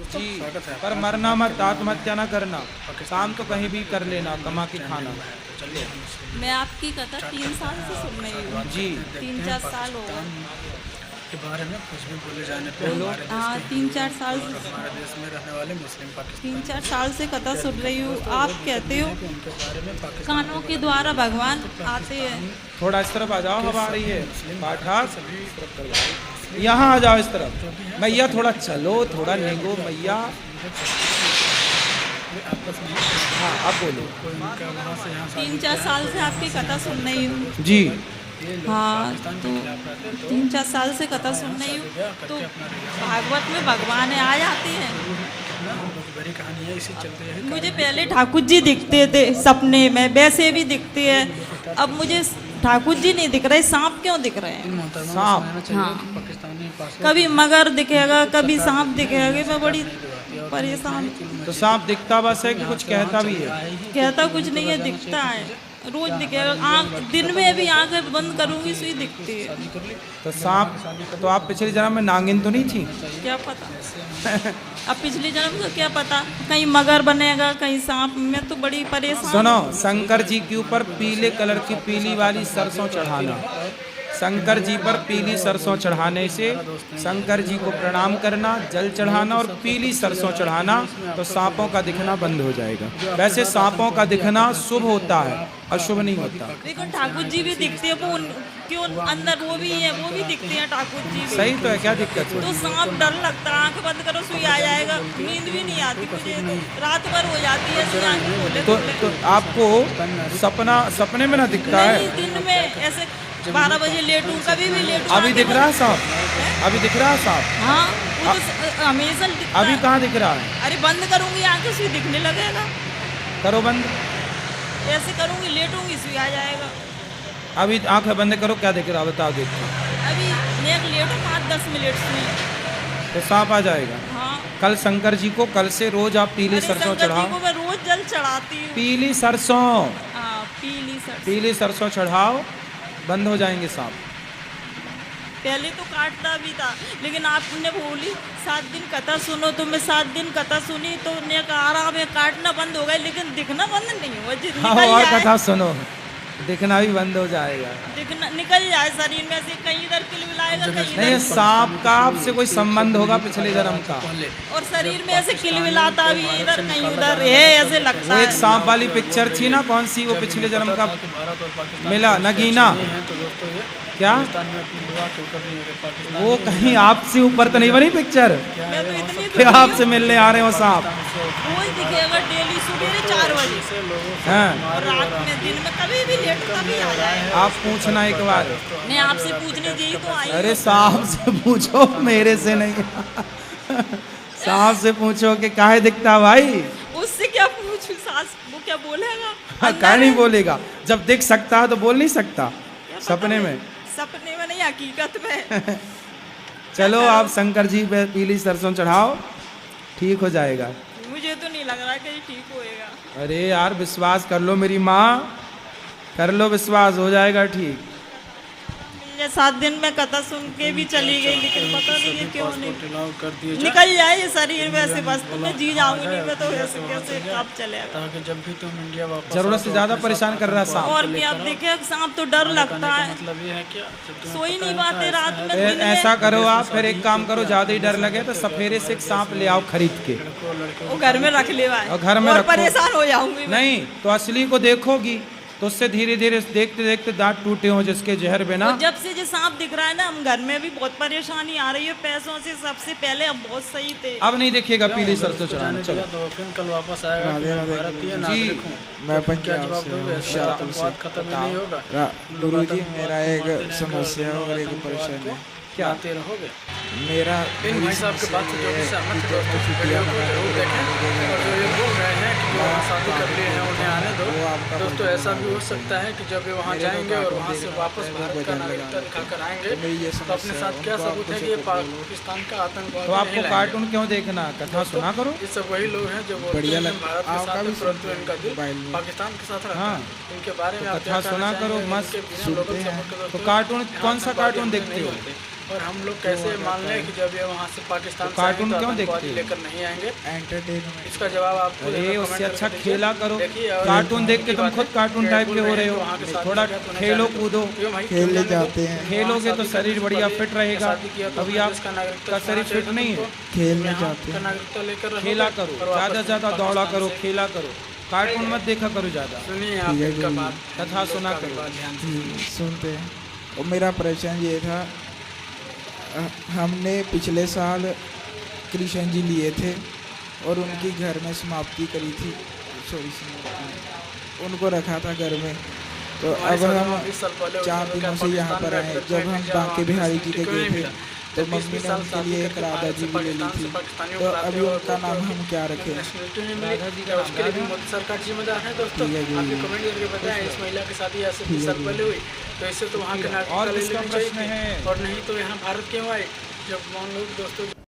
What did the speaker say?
जी, पर मरना मत, आत्महत्या ना करना, काम तो कहीं भी कर लेना, कमा के खाना। मैं आपकी कथा 3 साल से सुन रही हूँ। जी 3-4 साल हो गए। के बारे में कुछ भी बोले जाने पे बोलो। हमारे देश हाँ, के 3-4 साल और से हमारे देश में रहने वाले मुस्लिम पाकिस्तान 3-4 साल से कथा सुन रही हूँ। आप कहते हो उनके बारे में पाकिस्तान कानों के द्वारा भगवान आते हैं। थोड़ा इस तरफ आ जाओ, हवा आ रही है। पाठक यहाँ आ जाओ इस तरफ। मैया थोड़ा चलो, थोड़ा लेंगो मैया। आपस में हाँ अब बोलो। कोई उनका वहाँ से यहाँ 3-4 साल से आपकी कथा सुन रही हूँ। जी हाँ, तो 3-4 साल से कथा सुन रही हूँ। तो भागवत में भगवान आ जाते हैं। बहुत बड़ी कहानी है, इसी चलते है मुझे पहले ठाकुर जी दिखते थे सपने में, वैसे भी दिखते हैं। अब मुझे ठाकुर जी नहीं दिख रहे, सांप क्यों दिख रहे हैं? सांप। हाँ, पाकिस्तानी पास कभी मगर दिखेगा, कभी सांप दिखेगा। मैं बड़ी परेशान। तो सांप दिखता बस है कि कुछ कहता भी है? कहता कुछ नहीं है, दिखता है। रोज दिखेगा। आँख दिन में भी आंखें बंद करूंगी सुई दिखती है। तो सांप, तो आप पिछले जन्म में नागिन तो नहीं थी? क्या पता। अब पिछले जन्म का क्या पता, कहीं मगर बनेगा, कहीं सांप। मैं तो बड़ी परेशान। सुनो, शंकर जी के ऊपर पीले कलर की पीली वाली सरसों चढ़ाना। शंकर जी पर पीली सरसों चढ़ाने से शंकर जी को प्रणाम करना, जल चढ़ाना और पीली सरसों चढ़ाना, तो सांपों का दिखना बंद हो जाएगा। वैसे सांपों का दिखना शुभ होता है, अशुभ नहीं होता। देखो ठाकुर जी भी दिखते हैं, वो क्यों अंदर वो भी है, वो भी दिखते हैं ठाकुर जी भी। सही तो है, क्या दिक्कत है? तो सांप डर लगता है, आंख बंद करो सुई आ जाएगा। नींद भी नहीं आती मुझे, तो रात भर हो जाती है ऐसी आंखें खोले तो आपको सपने में ना दिखता है? नहीं, दिन में ऐसे 12 बजे लेटूं, कभी भी लेटूं। अभी दिख रहा है सांप? अभी दिख रहा है सांप? हाँ, वो तो हमेशा दिखता अभी है। कहाँ दिख रहा है? अरे बंद करूंगी आंखें सुई दिखने लगेगा। करो बंद। ऐसे करूंगी, लेटूंगी, सुई आ जाएगा। अभी आंखें बंद करो, क्या दिख रहा है बताओ, देखो। अभी मैं लेटूं 5-10 मिनट सुई। तो सांप आ जाएगा। हाँ, कल शंकर जी को, कल से रोज आप पीली अरे सरसों शंकर जी चढ़ाओ। को मैं रोज जल चढ़ाती हूँ। पीली सरसों, हाँ, पीली सरसों। पीली सरसों चढ़ाओ, बंद हो जाएंगे सांप। पहले तो काटता भी था, लेकिन आपने बोली 7 दिन कथा सुनो, तो मैं 7 दिन कथा सुनी, तो ने कहा आराम है, काटना बंद हो गया, लेकिन दिखना बंद नहीं हुआ। हाँ, निकल और जाए, कथा सुनो, दिखना भी बंद हो जाएगा। दिखना निकल जाए शरीर में से, कहीं इधर किलबिलाएगा, कहीं नहीं, इधर, सांप का आपसे कोई संबंध होगा पिछले जन्म का। और शरीर में ऐसे किलबिलाता भी, इधर कहीं उधर है, ऐसे लगता वो एक है। सांप वाली पिक्चर थी ना, कौन सी, वो पिछले जन्म का मिला, नगीना क्या? वो कहीं आपसे ऊपर तो नहीं बनी पिक्चर? मैं तो इतनी क्या आपसे मिलने आ रहे हो सांप? रोज दिखेगा, डेली सुबह 4 बजे, हैं? और रात में, दिन में, कभी भी लेट, कभी आ जाए। आप पूछना एक बार। मैं आपसे पूछने जी तो आई अरे हूँ। सांप से पूछो, मेरे से नहीं। सांप से पूछो कि काहे दिखता भाई। उससे क्या पूछूं, सास वो क्या बोलेगा? क्या नहीं बोलेगा, जब दिख सकता है तो बोल नहीं सकता? सपने में? सपने में नहीं, हकीकत में। चलो आप शंकर जी पे पीली सरसों चढ़ाओ, ठीक हो जाएगा। मुझे तो नहीं लग रहा कि ये ठीक होएगा। अरे यार विश्वास कर लो मेरी माँ, कर लो विश्वास, हो जाएगा ठीक। ये 7 दिन में कथा सुन के भी चली गई, लेकिन पता नहीं है क्यों नहीं कर दिए निकल जाए ये शरीर में से, बस तो मैं जी जाऊंगी, नहीं मैं तो ऐसे कैसे कब चलेगा। ताकि जब भी तुम इंडिया वापस जरूरत से ज्यादा परेशान कर रहा है सांप। और क्या, अब देखे सांप तो डर लगता है, मतलब ये है क्या, जब तुम सोई नहीं पाते रात में, दिन में। ऐसा करो आप, फिर एक काम करो, ज्यादा ही डर लगे तो सफेरे से एक सांप ले आओ खरीद के, वो घर में रख ले भाई, और घर में और रखो। परेशान हो जाऊंगी मैं। नहीं तो असली को देखोगी तो उससे धीरे धीरे देखते देखते दांत टूटे हो जिसके जहर बिना। और जब से जो सांप दिख रहा है ना, हम घर में भी बहुत परेशानी आ रही है पैसों से। सबसे पहले हम बहुत सही थे। अब नहीं देखिएगा पीली सरसों चढ़ाना। चलो तो फिर कल वापस आएगा कि भारतीय जी, नागरिक हूँ, मैं तो क्या जवाब दोगे? ऐसे आतंकवाद खत्म ही नहीं होगा, गुरु जी मेरा एक समस्या और एक परेशानी है। क्या? आते रहोगे। मेरा इन भाई साहब के बात से जो भी सहमत है दोस्तों, वीडियो को जरूर देखें। और जो ये बोल रहे हैं कि जो वहाँ शादी कर लिए हैं उन्हें आने दो, दोस्तों ऐसा भी हो सकता है कि जब वे वहाँ जाएंगे और वहाँ से वापस भारत का नागरिकता दिखाकर आएंगे, तो अपने साथ क्या सबूत है कि ये पाकिस्तान का आतंकवाद तो आपको कार्टून क्यों देखना, कथा सुना करो। ये सब वही लोग हैं जो बोलते हैं कि भारत के साथ है, परंतु इनका दिल पाकिस्तान के साथ रहता हाँ। है। इनके बारे में आप कथा क्या सुना कहना करो, चाहेंगे? मस्त इनके बिना लोगों के सपोर्ट के तो दोस्तों कार्टून, कौन सा कार्टून देखते हो? और हम लोग कैसे मान मान लें कि जब ये वहाँ से पाकिस्तान से कार्टून आएंगे तो क्यों आतंकवादी देखते? लेकर नहीं आएंगे? एंटरटेनमेंट। इसका जवाब आपको अरे कमेंट उससे करके अच्छा दीजिए। खेला करो। देखिए, और कार्टून देख के की तुम बात खुद है, कार्टून टाइप के हो रहे वहाँ के हो। साथ थोड़ा गया तो उन्हें खेलो जाने दो। कूदो, क्यों भाई, खेलने क्यों जाने दो? जाते हैं। खेलोगे तो शादी शरीर करने से बढ़िया पहले फिट रहेगा। शादी किया तो अभी अपने आप देश का नागरिकता का शरीर होना फिट चाहिए नहीं था है। तुमको। खेलने यहाँ जाते का हैं। नागरिकता लेकर रहोगे खेला करो, और वापस ज़्यादा से ज़्यादा दौड़ा पाकिस्तान करो, से- खेला करो, कार्टून मत देखा करो ज़्यादा। सुनिए आप ठीक है इनका जी। बात, कथा सुना लोग का करो। बात ध्यान से। जी सुनते हैं। और मेरा प्रश्न ये था, हमने पिछले साल कृष्ण जी लिए थे और उनकी घर में समाप्ति करी थी, सॉरी उनको रखा था घर में। तो अब हम 4 दिनों से यहाँ पर आए। जब हम बांके बिहारी जी के गए थे तो मम्मी ने उनके लिए एक राधा जी भी ले ली थी। तो अभी उनका नाम हम क्या रखें? नेशनलिटी नहीं मिली तो उसके लिए भी मोदी सरकार जिम्मेदार है। दोस्तों ठीक है जी। आप ये कमेंट करके बताएं, इस महिला की शादी ऐसे ठीक 20 है साल जी। पहले हुई तो इससे तो वहाँ के नागरिकता और ले किसका लेनी प्रश्न चाहिए है? थी। और नहीं तो यहाँ भारत क्यों आए? जब मान लो दोस्तों